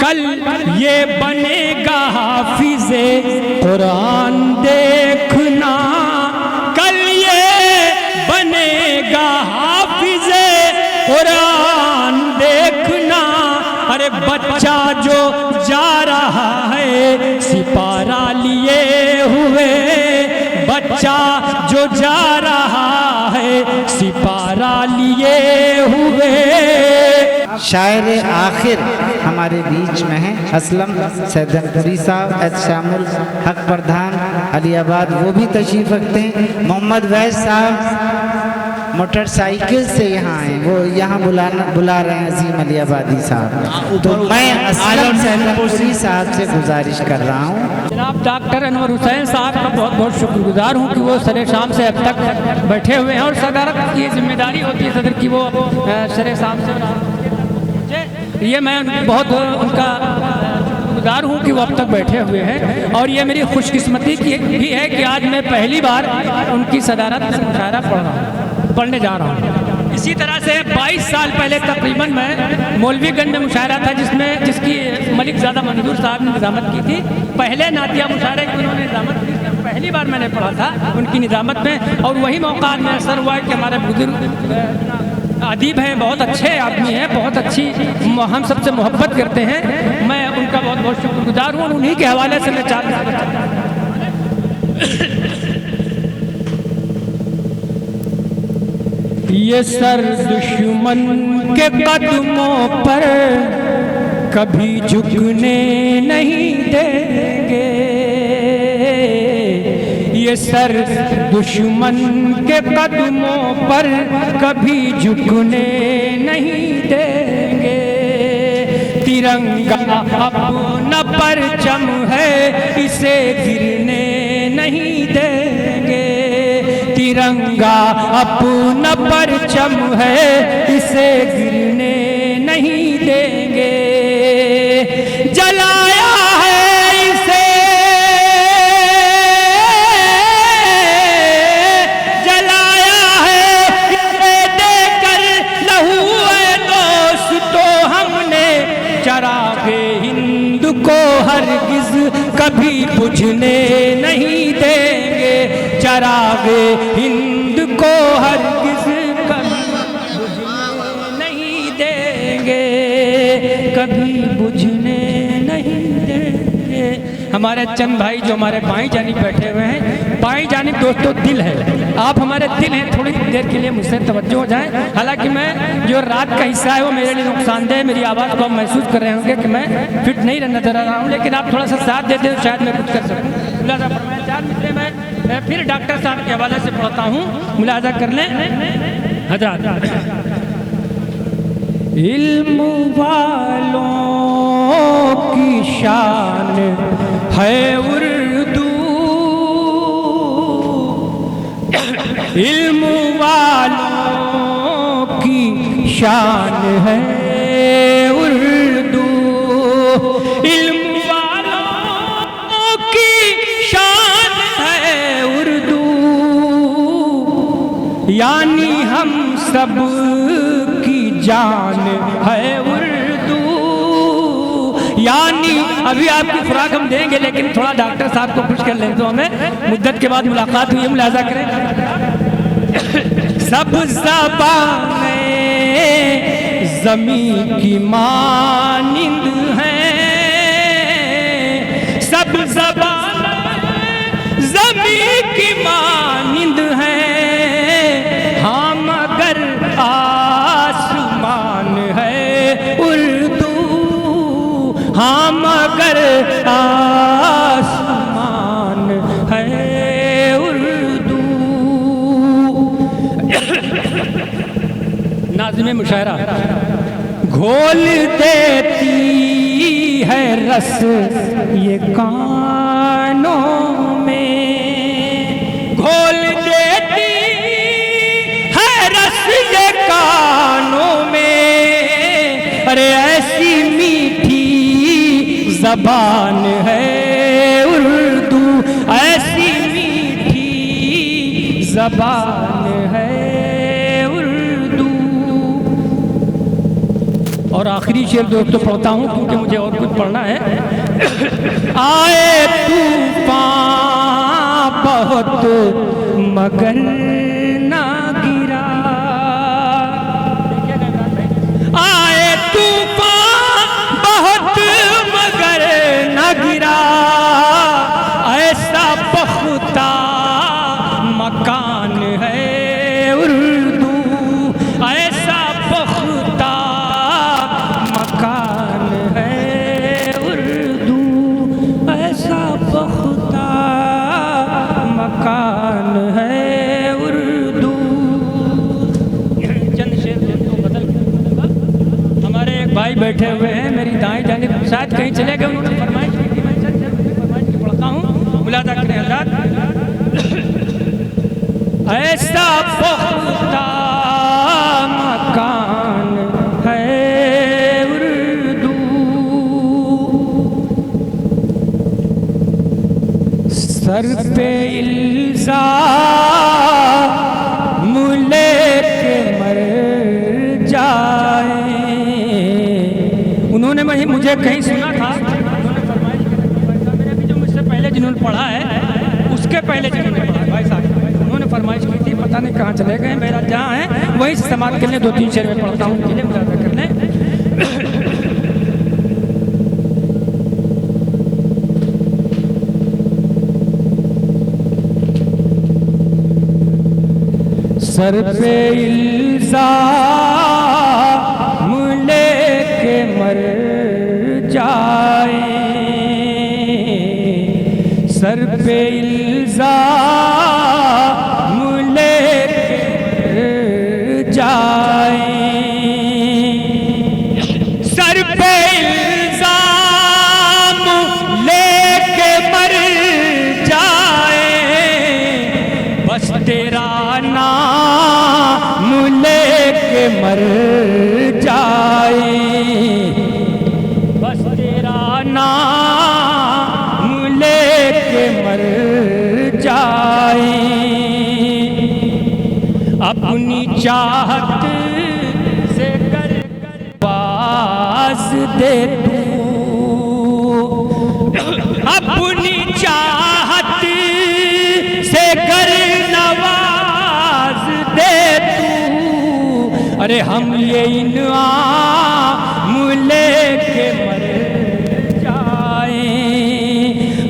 कल ये बनेगा हाफिज़े कुरान देखना, कल ये बनेगा हाफिज़े कुरान देखना। अरे बच्चा जो जा रहा है सिपारा लिए हुए, बच्चा जो जा रहा है सिपारा लिए हुए। शायर आखिर हमारे बीच में हैं असलम सैदनपुरी साहब, एच शामुल हक प्रधान अलीआबाद, वो भी तशरीफ़ रखते हैं। मोहम्मद वैस साहब मोटरसाइकिल से यहाँ आए, वो यहाँ बुला रहे हैं अजीम अलीआबादी साहब। तो मैं असलम सैदनपुरी साहब से गुजारिश कर रहा हूँ। जनाब डॉक्टर अनवर हुसैन साहब का बहुत बहुत शुक्रगुजार हूँ कि वो सरे शाम से अब तक बैठे हुए हैं, और सदारत की जिम्मेदारी होती है सदर की, वो सरे शाम से ये मैं बहुत उनका शुक्रगुजार हूँ कि वो अब तक बैठे हुए हैं। और ये मेरी खुशकिस्मती की भी है कि आज मैं पहली बार उनकी सदारत में मुशायरा पढ़ने जा रहा हूँ। इसी तरह से 22 साल पहले तकरीबन मैं मौलवीगंज में मुशायरा था जिसकी मलिक ज़ादा मंजूर साहब ने निज़ामत की थी। पहले नातिया मुशायरे की उन्होंने निज़ामत की, पहली बार मैंने पढ़ा था उनकी निज़ामत में। और वही मौका में असर हुआ कि हमारे बुजुर्ग अदीब हैं, बहुत अच्छे आदमी हैं, बहुत अच्छी हम सबसे मोहब्बत करते हैं। मैं उनका बहुत बहुत शुक्रगुजार हूँ। उन्हीं के हवाले से मैं चाहता ये सर दुश्मन के कदमों पर कभी झुकने नहीं देंगे, ये सर दुश्मन के कदमों पर कभी झुकने नहीं देंगे। तिरंगा अपना परचम है इसे गिरने नहीं देंगे, तिरंगा अपना परचम है इसे गिरने नहीं देंगे। जलाया है इसे, जलाया है इसे देकर लहू है दोस्तों हमने, चरागे हिंद को हरगिज कभी बुझने नहीं देंगे, चरागे हिंद को हरगिज कभी बुझने नहीं देंगे, कभी बुझने नहीं देंगे। हमारे चंद भाई जो हमारे बाईं जानिब बैठे हुए हैं, बाईं जानिब दोस्तों दिल है, आप हमारे दिल हैं, थोड़ी देर के लिए मुझसे तवज्जो हो जाएं। हालांकि मैं जो रात का हिस्सा है वो मेरे लिए नुकसानदेह, मेरी आवाज़ को आप महसूस कर रहे होंगे कि मैं फिट नहीं नजर आ रहा हूँ, लेकिन आप थोड़ा सा साथ देते तो शायद मैं कुछ कर सकूँ। मुलाजा फरमाएं। 4 मिनट मैं फिर डॉक्टर साहब के हवाले से पढ़ता हूँ, मुलाजा कर लें हज़रात। इल्म वालों की शान है उर्दू, इल्म वालों की शान है उर्दू, इल्म वालों की शान है उर्दू, यानी हम सब की जान है उर्दू। यानी अभी आपकी खुराक हम देंगे, लेकिन थोड़ा डॉक्टर साहब को खुश कर लें तो हमें मुद्दत के बाद मुलाकात हुई है। मुलाजा करें। सब ज़बानें ज़मीं की मानिंद हैं, सब ज़बानें ज़मीं की मानिंद हैं, हाँ मगर आसमान है उर्दू, हाँ मगर आसमान है उर्दू। नाज़िम मुशायरा। घोल देती है रस ये कानों में, घोल देती है रस ये कानों में, अरे ऐसी मीठी ज़बान है उर्दू, ऐसी मीठी ज़बान है उर्दू। और आखिरी शेर दोस्तों पढ़ता हूँ क्योंकि मुझे और कुछ पढ़ना है। आए तूफान बहुत मगर ना गिरा, आए तूफान बहुत मगर ना गिरा, ऐसा पुख्ता मकान है उर्दू, ऐसा पुख्ता मकान है उर्दू, ऐसा पुख्ता मकान है उर्दू। चंद शेर तो बदल हमारे एक भाई बैठे हुए हैं मेरी दाएं जानिब, शायद कहीं चले गए, उन्होंने फरमाइश की थी, मैं चंद फरमाइश की पढ़ता हूँ, मुलाजा करें हज़रात। ऐसा पुख्ता मकान है उर्दू, सर पे इल्ज़ाम लेके मर जाए। उन्होंने मुझे कहीं सुना था, उन्होंने फरमाइश की थी, मेरे भी जो मुझसे पहले जिन्होंने पढ़ा है उसके पहले जिन्होंने पढ़ा है भाई साहब, उन्होंने फरमाइश की थी, पता नहीं कहाँ चले गए, मेरा जहाँ है वहीं से समाप्त करने 2-3 शेर में पढ़ता हूँ, जिन्हें मुलाजा करने। सर पे इल्ज़ाम लेके मर जाए, सर पे इल्ज़ाम लेके जाए, सर पे इल्ज़ाम लेके मर जाए, बस तेरा नाम लेके मर जाए, बस तेरा नाम लेके मर जाए, अपनी चाहत से कर बाज दे तू, अपनी चाहत से कर नवाज दे तू, अरे हम ये इनाम लेके मर जाए,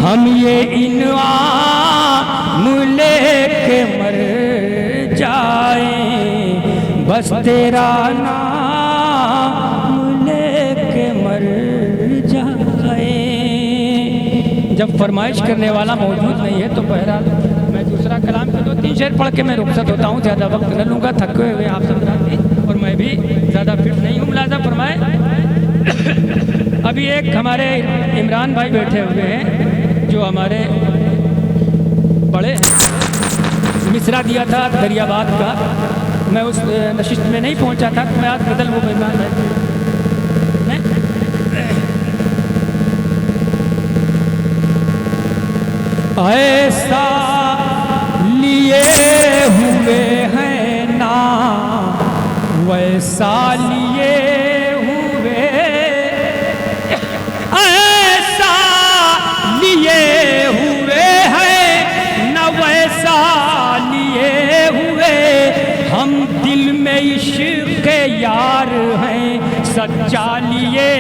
हम ये इनाम लेके मर जाए, बस तेरा नाम लेके मर जाए। जब फरमाइश करने वाला मौजूद नहीं है तो बहरहाल मैं दूसरा कलाम के 2-3 शेर पढ़ के मैं रुखसत होता हूँ, ज़्यादा वक्त न लूँगा, थके हुए आप सब साथी और मैं भी ज़्यादा फिट नहीं हूँ, मुलाजा फरमाए। अभी एक हमारे इमरान भाई बैठे हुए हैं जो हमारे बड़े मिसरा दिया था दरियाबाद का, मैं उस नशिस्त में नहीं पहुँचा था, तो मैं आज बदल वो मेहमान है। ऐसा लिए हुए हैं ना वैसा लिए हुए, ऐसा लिए हुए हैं न वैसा लिए हुए, हम दिल में इश्क़ यार हैं सच्चा लिए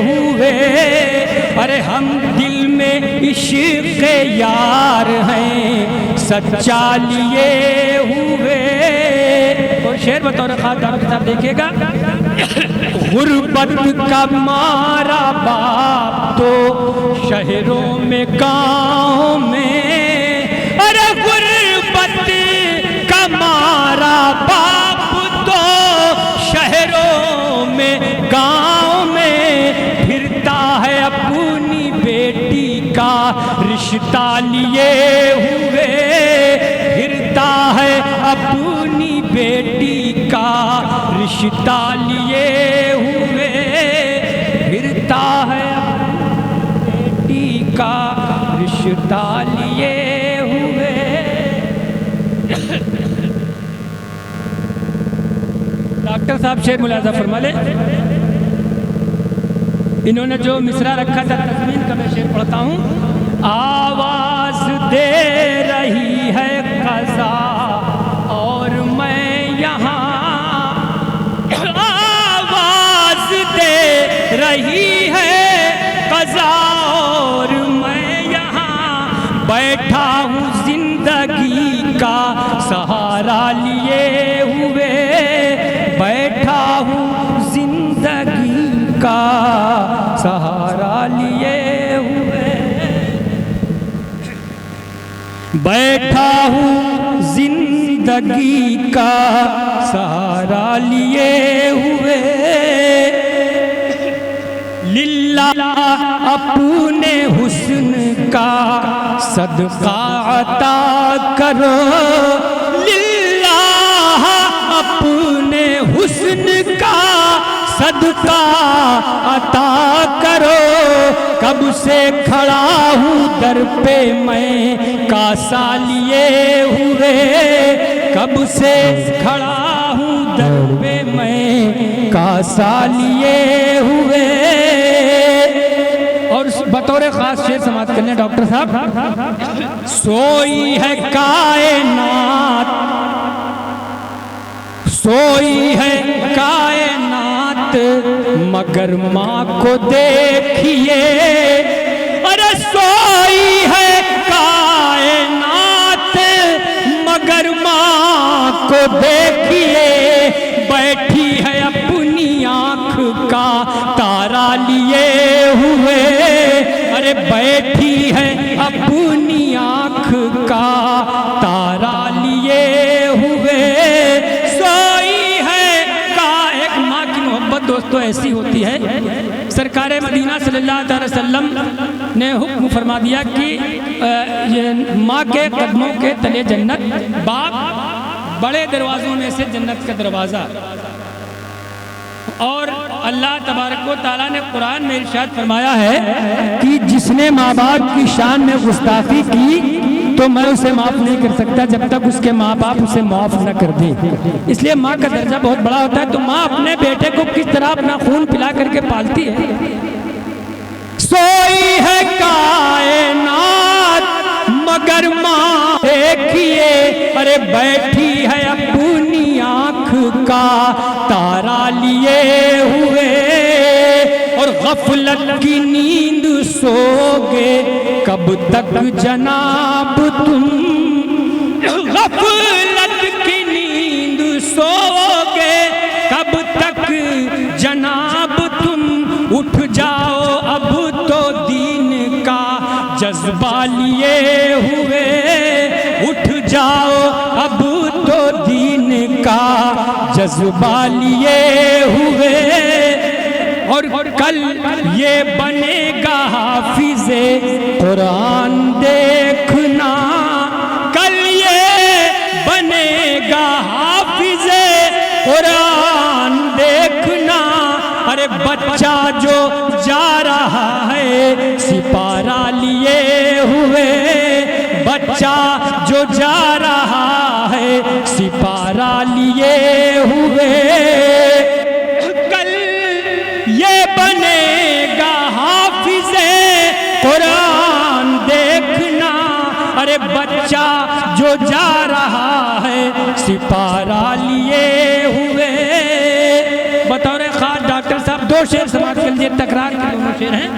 हुए, अरे हम दिल में इश्क़ यार हैं सच्चा लिए हुए। और शेर बतौर खास आपके साथ देखिएगा, गुर्बत का मारा बाप तो शहरों में गाँव में, अरे गुर्बत का मारा बाप तो शहरों में गाँव में, फिरता है अपनी बेटी का रिश्ता लिए हुए, फिरता है अपनी बेटी का रिश्ता लिए हुए, फिरता है अपनी बेटी का रिश्ता लिए हुए। डॉक्टर साहब शेर मुलाजा फरमा ले। इन्होंने जो मिसरा रखा था तस्मीन का मैं शेर पढ़ता हूँ। आवाज दे रही है क़ज़ा और मैं यहाँ, आवाज दे रही है क़ज़ा और मैं यहाँ बैठा हूँ जिंदगी का सहारा लिए हुए, बैठा हूँ जिंदगी का सहारा लिए हुए, बैठा हूँ जिंदगी का सहारा लिए हुए। लिल्लाह अपने हुस्न का सदका अता करो, लिल्लाह अपने हुस्न का सदका अता करो। कब से खड़ा हूँ दर पे मैं कासा लिए हुए, कब से खड़ा हूँ दर पे मैं कासा लिए हुए। और बतौर खास शेर समाप्त करने डॉक्टर साहब। सोई है कायनात, सोई है कायनात मगर माँ को देखिए, अरे सोई है कायनात मगर माँ को देखिए, बैठी है अपनी आँख का तारा लिए हुए, अरे बैठी है अपनी आँख का तारा लिए हुए। दोस्तों ऐसी होती है, सरकार मदीना सल्लल्लाहु अलैहि वसल्लम ने हुक्म फरमा दिया कि ये माँ के कदमों के तले जन्नत, बाप बड़े दरवाज़ों में से जन्नत का दरवाज़ा। और अल्लाह तबारक व तआला ने कुरान में इरशाद फरमाया है कि जिसने माँ बाप की शान में गुस्ताखी की तो मैं उसे माफ़ नहीं कर सकता जब तक उसके माँ बाप उसे माफ़ न कर दें। इसलिए माँ का दर्जा बहुत बड़ा होता है। तो माँ अपने बेटे को किस तरह अपना खून पिला करके पालती है। सोई है कायनात मगर माँ देखिए, अरे बैठी है अपनी आँख का तारा लिए हुए। और गफलत की नींद सोगे कब तक जनाब तुम, गफलत की नींद सोगे कब तक जनाब तुम, उठ जाओ अब तो दीन का जज्बा लिए हुए, उठ जाओ अब तो दीन का जज्बा लिए हुए। और कल ये बनेगा हाफिज़े कुरान देखना, कल ये बनेगा हाफिज़े कुरान देखना। अरे बच्चा जो जा रहा है सिपारा लिए हुए, बच्चा जो जा रहा है सिपारा लिए हुए। ये बनेगा हाफिज़े कुरान देखना, अरे बच्चा जो जा रहा है सिपारा लिए हुए। बतौर खास डॉक्टर साहब दो शेर समाप्त कर लीजिए, तकरार के दोनों शेर हैं।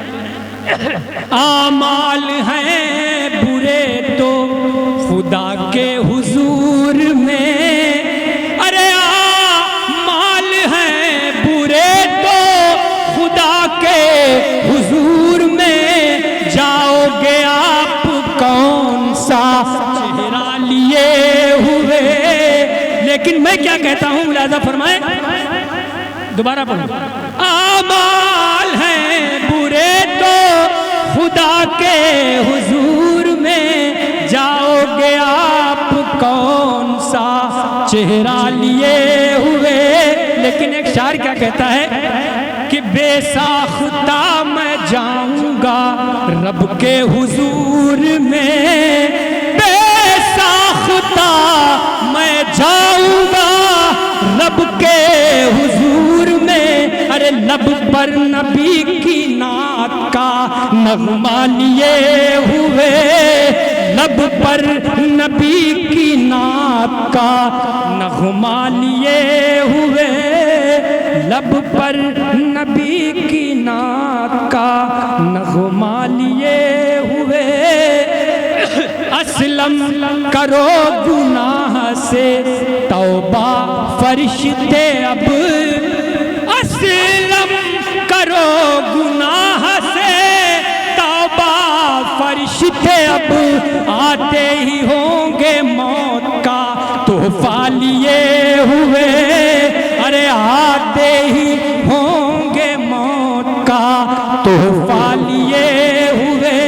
आमाल हैं बुरे तो खुदा के हुजूर में, अरे आमाल हैं बुरे तो खुदा के हुजूर में, जाओगे आप कौन सा चेहरा लिए हुए। लेकिन मैं क्या कहता हूँ, मुलाज़ा फरमाए, दोबारा पढ़ो। आमाल हैं बुरे तो खुदा के हुजूर में, जाओगे आप कौन सा चेहरा लिए हुए। लेकिन एक शायर क्या कहता है कि बेसाख्ता मैं जाऊंगा रब के हुजूर में, बेसाख्ता मैं जाऊंगा रब के हुजूर में। अरे लब पर नबी की नात का नगमा लिए हुए, लब पर नबी की नात का नगमा लिए हुए, लब पर नबी की नात का नगमा लिए हुए। असलम करो गुनाह से तौबा फरिश्ते अब, असलम करो गुनाह से तौबा फरिश्ते अब, आते ही होंगे मौत का तोहफा लिए हुए, अरे आते ही होंगे मौत का तोहफा लिए हुए।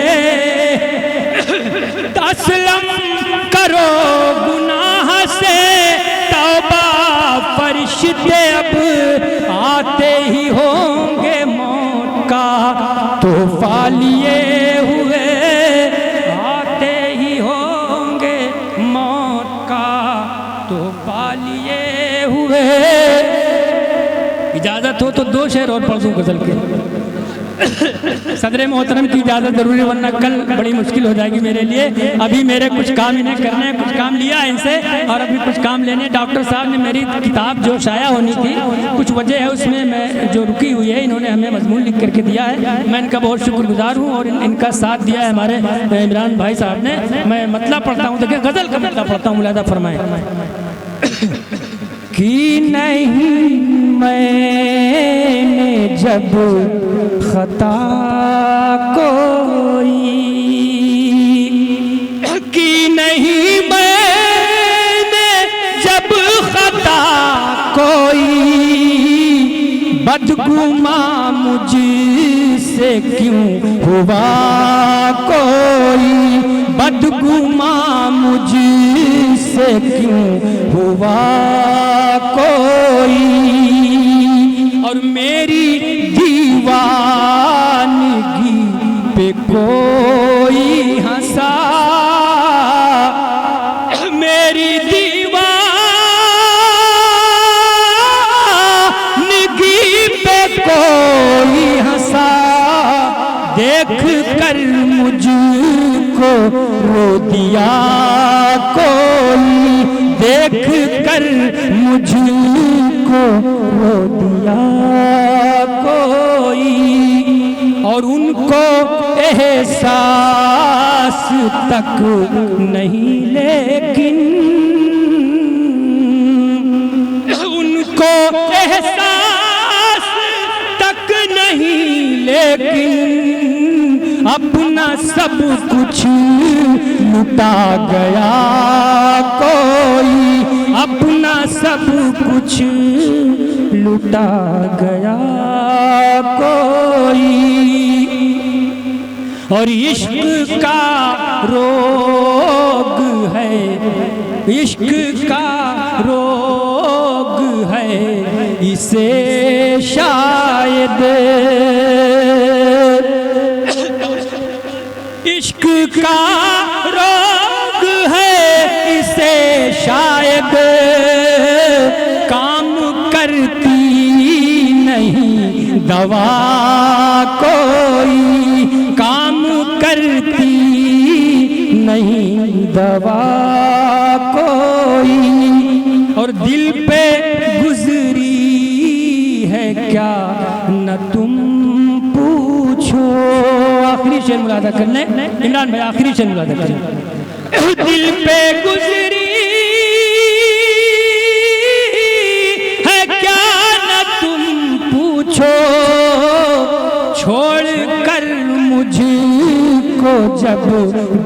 असलम करो गुनाह से तौबा फरिश्ते अब, आते ही होंगे मौत का तोहफा लिए हुए, आते ही होंगे मौत का तोहफा लिए हुए। इजाजत हो तो 2 शेर और पढ़ दूं गजल के। सदर मोहतरम की इजाज़त ज़रूरी, वरना कल बड़ी मुश्किल हो जाएगी मेरे लिए। अभी मेरे कुछ काम इन्हें करने हैं, कुछ काम लिया है इनसे और अभी कुछ काम लेने। डॉक्टर साहब ने मेरी किताब जो शाया होनी थी, कुछ वजह है उसमें मैं जो रुकी हुई है, इन्होंने हमें मजमून लिख करके दिया है। मैं इनका बहुत शुक्रगुजार हूँ और इनका साथ दिया है हमारे इमरान भाई साहब ने। मैं मतलब पढ़ता हूँ, देखिए गज़ल का मतलब पढ़ता हूँ, मुलादा फरमाएं कि नहीं मैंने जब खता कोई की, नहीं मैंने जब खता कोई, बदगुमा मुझसे क्यों हुआ कोई, बदगुमा मुझसे क्यों हुआ कोई, और मेरी दीवानगी पे कोई हंसा, मेरी दीवानगी पे कोई हंसा, देख कर मुझको रो दिया कोई, देख कर मुझको रो दिया कोई, और उनको एहसास तक नहीं, लेकिन उनको एहसास तक नहीं, लेकिन अपना सब कुछ लुटा गया कोई, अपना सब कुछ लुटा गया कोई। और इश्क का रोग है, इश्क का रोग है, इसे शायद इश्क का रोग है, इसे शायद काम करती नहीं दवा कोई, काम करती नहीं दवा कोई, और दिल पे गुजरी है क्या न तुम पूछो। आखिरी शेर मुलादा कर लें इमरान भाई, आखिरी शेर मुलादा कर लें। दिल पे गुजरी है क्या न तुम पूछो, छोड़ कर मुझको जब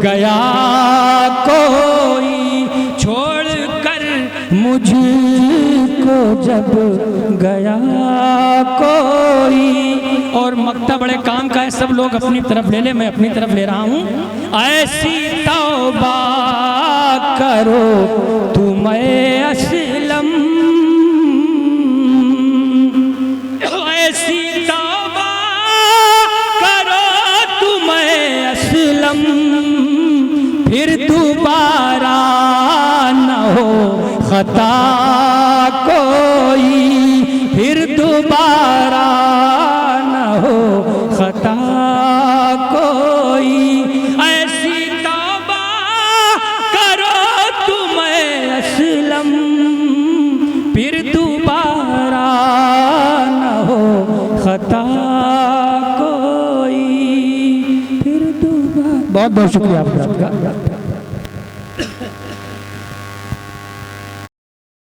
गया कोई, छोड़ कर मुझको जब गया कोई। और मक्ता बड़े काम का है, सब लोग अपनी तरफ ले ले, मैं अपनी तरफ ले रहा हूँ। ऐसी तौबा करो तुम्हें असलम, ऐसी तौबा करो तुम्हें असलम, फिर दोबारा न हो खता कोई, फिर दोबारा न हो खता बहुत बहुत शुक्रिया आप हजरात का।